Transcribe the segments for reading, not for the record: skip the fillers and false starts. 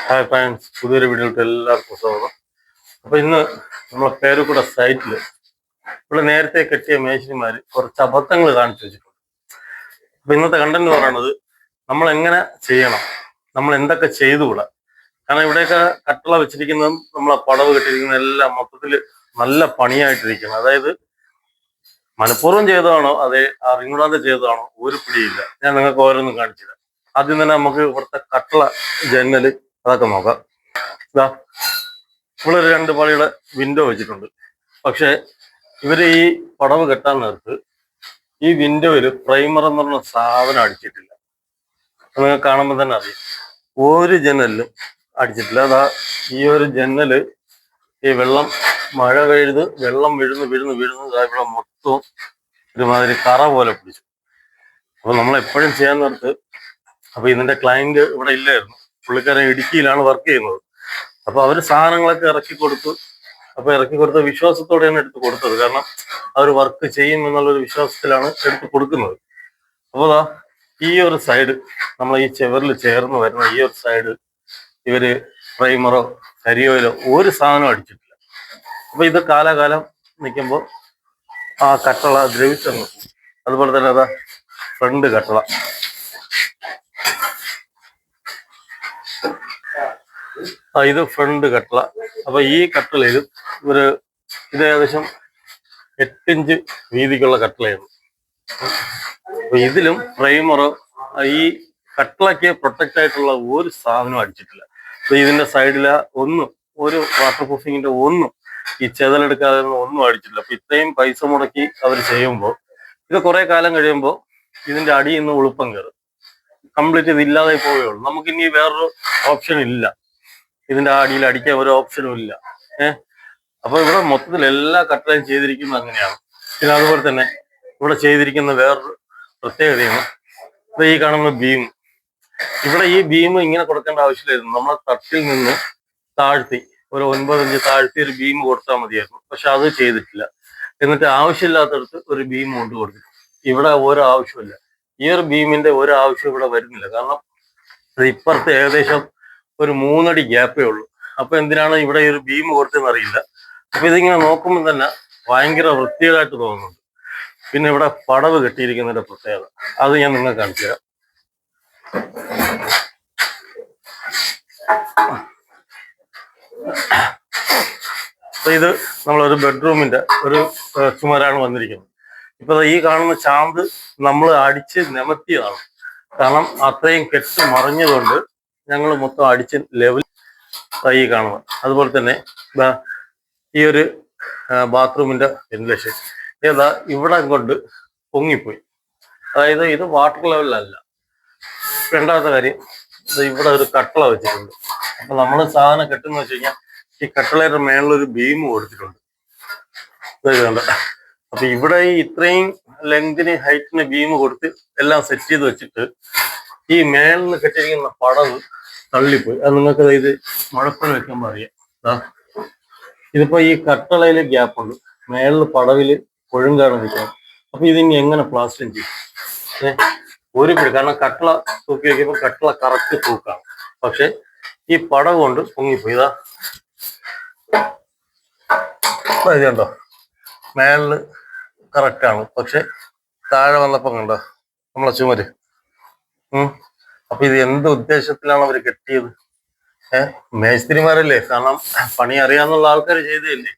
Hi friends, പുതിയൊരു വീഡിയോയിട്ട് എല്ലാവർക്കും സ്വാഗതം. അപ്പൊ ഇന്ന് നമ്മളെ പേരുകൂട സൈറ്റില് ഇവിടെ നേരത്തെ കെട്ടിയ മേശിരിമാര് കുറച്ച് അബദ്ധങ്ങൾ കാണിച്ചു വെച്ചിട്ടുണ്ട്. അപ്പൊ ഇന്നത്തെ കണ്ടന്റ് എന്ന് പറയുന്നത് നമ്മൾ എങ്ങനെ ചെയ്യണം, നമ്മൾ എന്തൊക്കെ ചെയ്തുകൂടാ. കാരണം ഇവിടെയൊക്കെ കട്ടള വെച്ചിരിക്കുന്നതും നമ്മളെ പടവ് കെട്ടിയിരിക്കുന്ന എല്ലാം മൊത്തത്തിൽ നല്ല പണിയായിട്ടിരിക്കണം. അതായത് മനഃപൂർവ്വം ചെയ്തതാണോ അതേ അറിഞ്ഞൂടാതെ ചെയ്തതാണോ ഒരു പിടിയില്ല. ഞാൻ നിങ്ങൾക്ക് ഓരോന്നും കാണിച്ചു തരാം. ആദ്യം തന്നെ നമുക്ക് ഇവിടുത്തെ കട്ടള ജനല് അതൊക്കെ നോക്കാം. ഇതാ ഇവിടെ ഒരു 2 പാളിയുടെ വിൻഡോ വെച്ചിട്ടുണ്ട്. പക്ഷെ ഇവര് ഈ പടവ് കെട്ടാൻ നേരത്ത് ഈ വിൻഡോയില് പ്രൈമർ എന്ന് പറഞ്ഞ സാധനം അടിച്ചിട്ടില്ല. നിങ്ങൾക്ക് കാണുമ്പോൾ തന്നെ അറിയാം, ഒരു ജനലിലും അടിച്ചിട്ടില്ല. അതാ ഈ ഒരു ജനല് ഈ മഴ പെയ്ത് വെള്ളം വീഴുന്നു ഇവിടെ മൊത്തവും ഒരുമാതിരി കറ പോലെ പിടിച്ചു. അപ്പൊ നമ്മൾ എപ്പോഴും ചെയ്യാൻ നേരത്ത്, അപ്പൊ ഇതിന്റെ ക്ലയന്റ് ഇവിടെ ഇല്ലായിരുന്നു, പുള്ളിക്കാരൻ ഇടുക്കിയിലാണ് വർക്ക് ചെയ്യുന്നത്. അപ്പൊ അവര് സാധനങ്ങളൊക്കെ ഇറക്കി കൊടുത്തു. അപ്പൊ ഇറക്കി കൊടുത്ത വിശ്വാസത്തോടെയാണ് എടുത്ത് കൊടുത്തത്. കാരണം അവർ വർക്ക് ചെയ്യും എന്നുള്ളൊരു വിശ്വാസത്തിലാണ് എടുത്ത് കൊടുക്കുന്നത്. അപ്പോൾ ഈ ഒരു സൈഡ്, നമ്മൾ ഈ ചെവറിൽ ചേർന്ന് വരുന്ന ഈ ഒരു സൈഡ് ഇവര് പ്രൈമറോ കരിയോയിലോ ഒരു സാധനം അടിച്ചിട്ടില്ല. അപ്പൊ ഇത് കാലാകാലം നിൽക്കുമ്പോൾ ആ കട്ടള ദ്രവിച്ചെന്നു. അതുപോലെ തന്നെ അതാ ഫ്രണ്ട് കട്ടള, ഇത് ഫ്രണ്ട് കട്ടള. അപ്പൊ ഈ കട്ടളയിൽ ഇത് ഏകദേശം 8 ഇഞ്ച് വീതിക്കുള്ള കട്ടളയാണ്. അപ്പൊ ഇതിലും പ്രൈമറോ ഈ കട്ടളയ്ക്ക് പ്രൊട്ടക്റ്റ് ആയിട്ടുള്ള ഒരു സാധനവും അടിച്ചിട്ടില്ല. അപ്പൊ ഇതിന്റെ സൈഡില് ഒരു വാട്ടർ പ്രൂഫിങ്ങിന്റെ ഈ ചെതലെടുക്കാതെ ഒന്നും അടിച്ചിട്ടില്ല. അപ്പൊ ഇത്രയും പൈസ മുടക്കി അവർ ചെയ്യുമ്പോൾ ഇത് കുറെ കാലം കഴിയുമ്പോൾ ഇതിന്റെ അടിയിൽ നിന്ന് ഉളുപ്പം കയറും, കംപ്ലീറ്റ് ഇത് ഇല്ലാതെ പോവുകയുള്ളൂ. നമുക്കിനി വേറൊരു ഓപ്ഷൻ ഇല്ല, ഇതിന്റെ അടിയിൽ അടിക്കാൻ ഒരു ഓപ്ഷനും ഇല്ല. അപ്പൊ ഇവിടെ മൊത്തത്തിൽ എല്ലാ കട്ടളയും ചെയ്തിരിക്കുന്നത് അങ്ങനെയാണ്. പിന്നെ അതുപോലെ തന്നെ ഇവിടെ ചെയ്തിരിക്കുന്ന വേറൊരു പ്രത്യേകതയാണ് ഈ കാണുന്ന ബീം. ഇവിടെ ഈ ബീം ഇങ്ങനെ കൊടുക്കേണ്ട ആവശ്യമില്ലായിരുന്നു. നമ്മളെ തട്ടിൽ നിന്ന് താഴ്ത്തി ഒരു 9 ഇഞ്ച് താഴ്ത്തി ഒരു ബീം കൊടുത്താൽ മതിയായിരുന്നു. പക്ഷെ അത് ചെയ്തിട്ടില്ല. എന്നിട്ട് ആവശ്യമില്ലാത്തടത്ത് ഒരു ബീം കൊണ്ട് കൊടുത്തിട്ടുണ്ട്. ഇവിടെ ഒരു ആവശ്യമില്ല, ഈ ഒരു ബീമിന്റെ ഒരു ആവശ്യം ഇവിടെ വരുന്നില്ല. കാരണം ഇപ്പുറത്ത് ഏകദേശം ഒരു 3 അടി ഗ്യാപ്പേ ഉള്ളൂ. അപ്പൊ എന്തിനാണ് ഇവിടെ ഒരു ബീം കൊടുത്തതെന്ന് അറിയില്ല. അപ്പൊ ഇതിങ്ങനെ നോക്കുമ്പോൾ തന്നെ ഭയങ്കര വൃത്തികേടായിട്ട് തോന്നുന്നുണ്ട്. പിന്നെ ഇവിടെ പടവ് കെട്ടിയിരിക്കുന്നതിന്റെ പ്രത്യേകത അത് ഞാൻ നിങ്ങൾക്ക് കാണിച്ചു തരാം. അപ്പൊ ഇത് നമ്മളൊരു ബെഡ്റൂമിന്റെ ഒരു ചുമരാണ് വന്നിരിക്കുന്നത്. ഇപ്പൊ ഈ കാണുന്ന ചാന്ത് നമ്മൾ അടിച്ച് നിമത്തിയതാണ്. കാരണം അത്രയും കെട്ട് മറിഞ്ഞതുകൊണ്ട് ഞങ്ങൾ മൊത്തം അടിച്ച് ലെവൽ ഈ കാണുന്നത്. അതുപോലെ തന്നെ ഈ ഒരു ബാത്റൂമിന്റെ വെന്റിലേഷൻ ഇവിടെ കൊണ്ട് പൊങ്ങിപ്പോയി. അതായത് ഇത് വാട്ടർ ലെവലിലല്ല. രണ്ടാമത്തെ കാര്യം, ഇവിടെ ഒരു കട്ടള വെച്ചിട്ടുണ്ട്. അപ്പൊ നമ്മൾ സാധനം കെട്ടുന്ന വെച്ച് കഴിഞ്ഞാൽ ഈ കട്ടളയുടെ മേളിലൊരു ബീം കൊടുത്തിട്ടുണ്ട്. അപ്പൊ ഇവിടെ ഇത്രയും ലെങ്തിന് ഹൈറ്റിന് ബീം കൊടുത്ത് എല്ലാം സെറ്റ് ചെയ്ത് വെച്ചിട്ട് ഈ മേളിൽ കെട്ടിയിരിക്കുന്ന പടവ് തള്ളിപ്പോയി. അത് നിങ്ങൾക്ക് ഇത് മുഴപ്പൽ വെക്കുമ്പോൾ അറിയാം. ഇതിപ്പോ ഈ കട്ടളയില് ഗ്യാപ്പ് ഉണ്ട്, മേളിൽ പടവില് കൊഴുങ്കാണ് നിൽക്കുന്നത്. അപ്പൊ ഇതിനി എങ്ങനെ പ്ലാസ്റ്റർ ചെയ്യും? ഒരു പിടി, കാരണം കട്ടള തൂക്കി വെക്കുമ്പോൾ കട്ടള കറക്റ്റ് തൂക്കാണ്. പക്ഷെ ഈ പടവ് കൊണ്ട് പൊങ്ങിപ്പോയി. ഇതുണ്ടോ, മേളില് കറക്റ്റാണ്, പക്ഷെ താഴെ വന്നപ്പോ കണ്ടോ നമ്മളെ ചുമര്. അപ്പൊ ഇത് എന്ത് ഉദ്ദേശത്തിലാണ് അവർ കെട്ടിയത്? മേസ്തിരിമാരല്ലേ, കാരണം പണി അറിയാന്നുള്ള ആൾക്കാർ ചെയ്തതല്ലേ.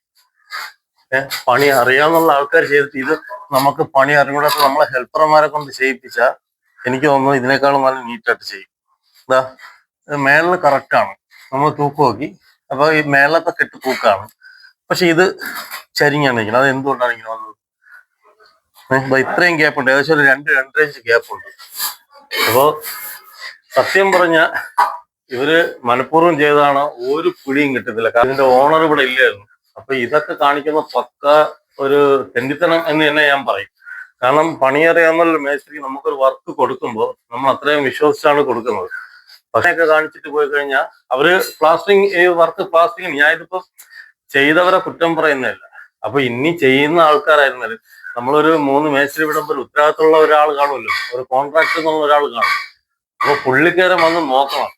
പണി അറിയാന്നുള്ള ആൾക്കാർ ചെയ്തിട്ട് ഇത് നമുക്ക് പണി അറിഞ്ഞൂടാത്ത നമ്മളെ ഹെൽപ്പർമാരെ കൊണ്ട് ചെയ്യിപ്പിച്ചാൽ എനിക്ക് തോന്നുന്നു ഇതിനേക്കാളും നല്ല നീറ്റായിട്ട് ചെയ്യും. മേളില് കറക്റ്റാണ്, നമ്മൾ തൂക്ക് നോക്കി. അപ്പൊ ഈ മേളത്തെ കെട്ട് തൂക്കാണ്, പക്ഷെ ഇത് ചരിഞ്ഞാണ് ഇരിക്കുന്നത്. അത് എന്തുകൊണ്ടാണ് ഇങ്ങനെ വന്നത്? ഇത്രയും ഗ്യാപ്പ് ഉണ്ട്, ഏകദേശം ഒരു 2-2.5 ഇഞ്ച് ഗ്യാപ്പ് ഉണ്ട്. അപ്പോ സത്യം പറഞ്ഞ ഇവര് മനഃപൂർവ്വം ചെയ്തതാണോ ഒരു പിടിയും കിട്ടുന്നില്ല. കാരണം ഇതിന്റെ ഓണർ ഇവിടെ ഇല്ലായിരുന്നു. അപ്പൊ ഇതൊക്കെ കാണിക്കുന്ന പക്ക ഒരു തെണ്ടിത്തനം എന്ന് തന്നെ ഞാൻ പറയും. കാരണം പണിയറിയാവുന്ന മേസ്ത്രി നമുക്കൊരു വർക്ക് കൊടുക്കുമ്പോൾ നമ്മൾ അത്രയും വിശ്വസിച്ചാണ് കൊടുക്കുന്നത്. പക്ഷെയൊക്കെ കാണിച്ചിട്ട് പോയി കഴിഞ്ഞാൽ അവര് പ്ലാസ്റ്ററിങ് ഞാൻ ഇതിപ്പോ ചെയ്തവരെ കുറ്റം പറയുന്നില്ല. അപ്പൊ ഇനി ചെയ്യുന്ന ആൾക്കാരായിരുന്നാലും നമ്മളൊരു 3 മേസ്ത്രി വിടുമ്പോൾ ഉത്തരവാദിത്തമുള്ള ഒരാൾ കാണുമല്ലോ, ഒരു കോൺട്രാക്ടർ എന്നുള്ള ഒരാൾ കാണും. അപ്പൊ പുള്ളിക്കാരൻ വന്ന് നോക്കണം.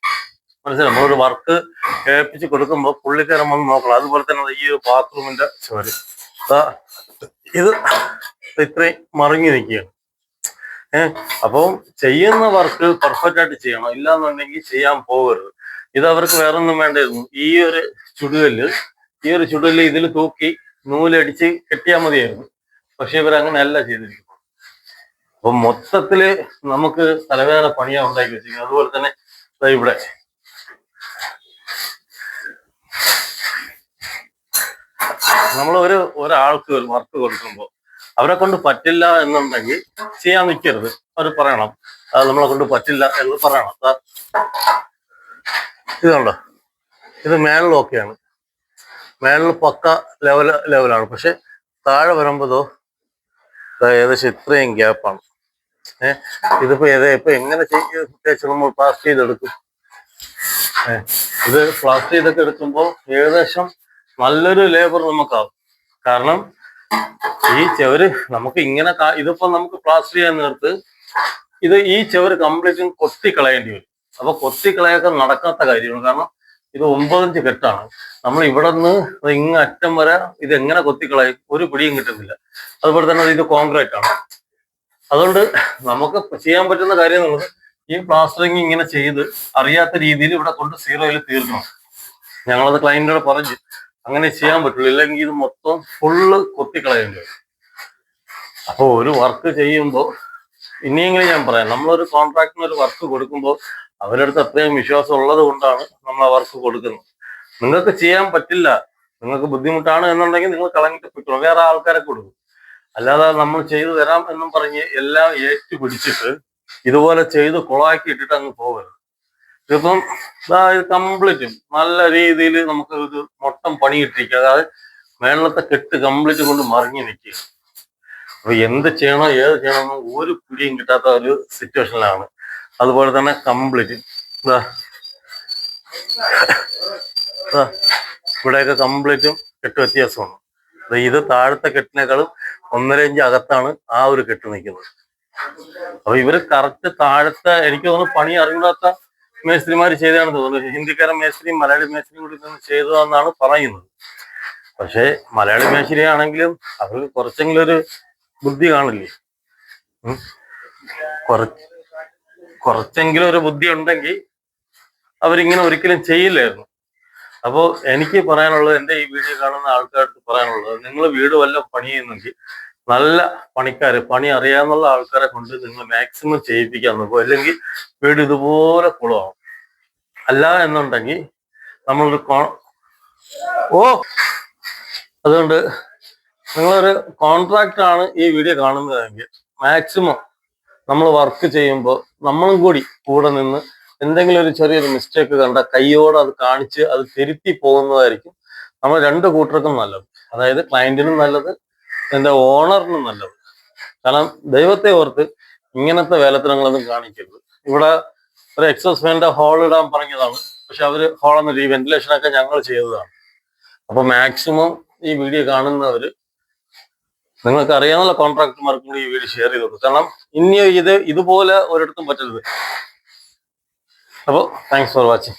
മനസ്സിലായി. നമ്മളൊരു വർക്ക് ഏൽപ്പിച്ച് കൊടുക്കുമ്പോൾ പുള്ളിക്കാരൻ വന്ന് നോക്കണം. അതുപോലെ തന്നെ ഈ ഒരു ബാത്റൂമിന്റെ ചുവര് ഇത് ഇത്രയും മറിഞ്ഞു നിൽക്കുകയാണ്. അപ്പം ചെയ്യുന്ന വർക്ക് പെർഫെക്റ്റ് ആയിട്ട് ചെയ്യണം, ഇല്ലാന്നുണ്ടെങ്കിൽ ചെയ്യാൻ പോകരുത്. ഇത് അവർക്ക് വേറെ ഒന്നും വേണ്ടായിരുന്നു. ഈ ഒരു ചുടുകല്ല് ഇതിൽ തൂക്കി നൂലടിച്ച് കെട്ടിയാൽ മതിയായിരുന്നു. പക്ഷെ ഇവരങ്ങനെയല്ല ചെയ്തിരിക്കുന്നത്. അപ്പൊ മൊത്തത്തില് നമുക്ക് തലവേദന പണിയാ ഉണ്ടാക്കി വെച്ചിരിക്കുന്നത്. അതുപോലെ തന്നെ ഇവിടെ നമ്മൾ ഒരാൾക്ക് ഒരു വർക്ക് കൊടുക്കുമ്പോൾ അവരെ കൊണ്ട് പറ്റില്ല എന്നുണ്ടെങ്കിൽ ചെയ്യാൻ നിൽക്കരുത്. അവർ പറയണം അത് നമ്മളെ കൊണ്ട് പറ്റില്ല എന്ന് പറയണം. ഇതുണ്ടോ, ഇത് മേളിലൊക്കെയാണ്, മേളിൽ പക്ക ലെവലാണ്. പക്ഷെ താഴെ വരുമ്പോഴോ ഏകദേശം ഇത്രയും ഗ്യാപ്പാണ്. ഇതിപ്പോ ഇപ്പൊ എങ്ങനെ പ്രത്യേകിച്ച് നമ്മൾ പ്ലാസ്റ്റർ ചെയ്തെടുക്കും. ഇത് പ്ലാസ്റ്റർ ചെയ്തൊക്കെ എടുക്കുമ്പോൾ ഏകദേശം നല്ലൊരു ലേബർ നമുക്കാവും. കാരണം ഈ ചുവര് നമുക്ക് ഇങ്ങനെ ഇതിപ്പോ നമുക്ക് പ്ലാസ്റ്റർ ചെയ്യാൻ നേരത്ത് ഈ ചുവര് കംപ്ലീറ്റും കൊത്തി കളയേണ്ടി വരും. അപ്പൊ കൊത്തി കളയൊക്കെ നടക്കാത്ത കാര്യമാണ്. കാരണം ഇത് 9 ഇഞ്ച് കെട്ടാണ്. നമ്മൾ ഇവിടെ നിന്ന് ഇങ്ങ് അറ്റം വരെ ഇത് എങ്ങനെ കൊത്തിക്കളയും, ഒരു പിടിയും കിട്ടുന്നില്ല. അതുപോലെ തന്നെ ഇത് കോൺക്രീറ്റ് ആണ്. അതുകൊണ്ട് നമുക്ക് ചെയ്യാൻ പറ്റുന്ന കാര്യം എന്നുള്ളത് ഈ പ്ലാസ്റ്ററിങ് ഇങ്ങനെ ചെയ്ത് അറിയാത്ത രീതിയിൽ ഇവിടെ കൊണ്ട് 0-യിൽ തീർക്കണം. ഞങ്ങളത് ക്ലയന്റിനോട് പറഞ്ഞു അങ്ങനെ ചെയ്യാൻ പറ്റുള്ളൂ, ഇല്ലെങ്കിൽ ഇത് മൊത്തം ഫുള്ള് കൊത്തിക്കളയേണ്ടി വരും. അപ്പൊ ഒരു വർക്ക് ചെയ്യുമ്പോൾ ഇനിയെങ്കിലും ഞാൻ പറയാം, നമ്മളൊരു കോൺട്രാക്ടിന് ഒരു വർക്ക് കൊടുക്കുമ്പോൾ അവരുടെ അടുത്ത് അത്രയും വിശ്വാസം ഉള്ളത് കൊണ്ടാണ് നമ്മൾ ആ വർക്ക് കൊടുക്കുന്നത്. നിങ്ങൾക്ക് ചെയ്യാൻ പറ്റില്ല, നിങ്ങൾക്ക് ബുദ്ധിമുട്ടാണ് എന്നുണ്ടെങ്കിൽ നിങ്ങൾ കളഞ്ഞിട്ട് പറ്റുള്ളൂ, വേറെ ആൾക്കാരെ കൊടുക്കും. അല്ലാതെ നമ്മൾ ചെയ്തു തരാം എന്നും പറഞ്ഞ് എല്ലാം ഏറ്റു പിടിച്ചിട്ട് ഇതുപോലെ ചെയ്ത് കുളമാക്കി ഇട്ടിട്ട് അങ്ങ് പോകരുത്. ഇതിപ്പം ഇത് കംപ്ലീറ്റും നല്ല രീതിയിൽ നമുക്ക് ഇത് മൊത്തം പണിയിട്ടിരിക്കുക. അതായത് മേളത്തെ കെട്ട് കംപ്ലീറ്റ് കൊണ്ട് മറിഞ്ഞു നിൽക്കുക. അപ്പൊ എന്ത് ചെയ്യണോ ഏത് ചെയ്യണമെന്നും ഒരു പിടിയും കിട്ടാത്ത ഒരു സിറ്റുവേഷനിലാണ്. അതുപോലെ തന്നെ കംപ്ലീറ്റ് ഇവിടെയൊക്കെ കംപ്ലീറ്റും കെട്ട് വ്യത്യാസമാണ്. ഇത് താഴത്തെ കെട്ടിനേക്കാളും 1.5 ഇഞ്ച് അകത്താണ് ആ ഒരു കെട്ട് നിൽക്കുന്നത്. അപ്പൊ ഇവര് കറക്റ്റ് താഴത്തെ, എനിക്ക് തോന്നുന്നു പണി അറിയാത്ത മേസ്ത്രിമാർ ചെയ്തതാണെന്ന് തോന്നുന്നു. ഹിന്ദിക്കാരൻ മേസ്ത്രിയും മലയാളി മേസ്ത്രിയും കൂടി നിന്ന് ചെയ്തതാണെന്നാണ് പറയുന്നത്. പക്ഷെ മലയാളി മേസ്ത്രി ആണെങ്കിലും അവർക്ക് കുറച്ചെങ്കിലും ഒരു ബുദ്ധി കാണില്ലേ. കുറച്ചെങ്കിലും ഒരു ബുദ്ധി ഉണ്ടെങ്കിൽ അവരിങ്ങനെ ഒരിക്കലും ചെയ്യില്ലായിരുന്നു. അപ്പോൾ എനിക്ക് പറയാനുള്ളത്, എൻ്റെ ഈ വീഡിയോ കാണുന്ന ആൾക്കാർക്ക് പറയാനുള്ളത്, നിങ്ങൾ വീട് വല്ല പണി ചെയ്യുന്നെങ്കിൽ നല്ല പണിക്കാര്, പണി അറിയാവുന്ന ആൾക്കാരെ കൊണ്ട് നിങ്ങൾ മാക്സിമം ചെയ്യിപ്പിക്കാൻ നോക്കും. അല്ലെങ്കിൽ വീട് ഇതുപോലെ കുളമാവും. അല്ല എന്നുണ്ടെങ്കിൽ നമ്മളൊരു അതുകൊണ്ട് നിങ്ങളൊരു കോൺട്രാക്റ്റാണ് ഈ വീഡിയോ കാണുന്നതെങ്കിൽ മാക്സിമം നമ്മൾ വർക്ക് ചെയ്യുമ്പോൾ നമ്മളും കൂടെ നിന്ന് എന്തെങ്കിലും ഒരു ചെറിയൊരു മിസ്റ്റേക്ക് കണ്ട കയ്യോടെ അത് കാണിച്ച് അത് തിരുത്തി പോകുന്നതായിരിക്കും നമ്മൾ 2 കൂട്ടർക്കും നല്ലത്. അതായത് ക്ലയന്റിനും നല്ലത്, എൻ്റെ ഓണറിനും നല്ലത്. കാരണം ദൈവത്തെ ഓർത്ത് ഇങ്ങനത്തെ വേലത്തരങ്ങളൊന്നും കാണിക്കരുത്. ഇവിടെ ഒരു എക്സോസ് ഫാനിന്റെ ഹോൾ ഇടാൻ പറഞ്ഞതാണ്, പക്ഷെ അവര് ഹോളൊന്നും ഈ വെന്റിലേഷനൊക്കെ ഞങ്ങൾ ചെയ്തതാണ്. അപ്പൊ മാക്സിമം ഈ വീഡിയോ കാണുന്നവര് നിങ്ങൾക്ക് അറിയാവുന്ന കോൺട്രാക്ടർമാർക്കും കൂടി ഈ വീഡിയോ ഷെയർ ചെയ്ത് കൊടുക്കും. കാരണം ഇനി ഇതുപോലെ ഒരിടത്തും പറ്റരുത്. അപ്പോൾ താങ്ക്സ് ഫോർ വാച്ചിങ്.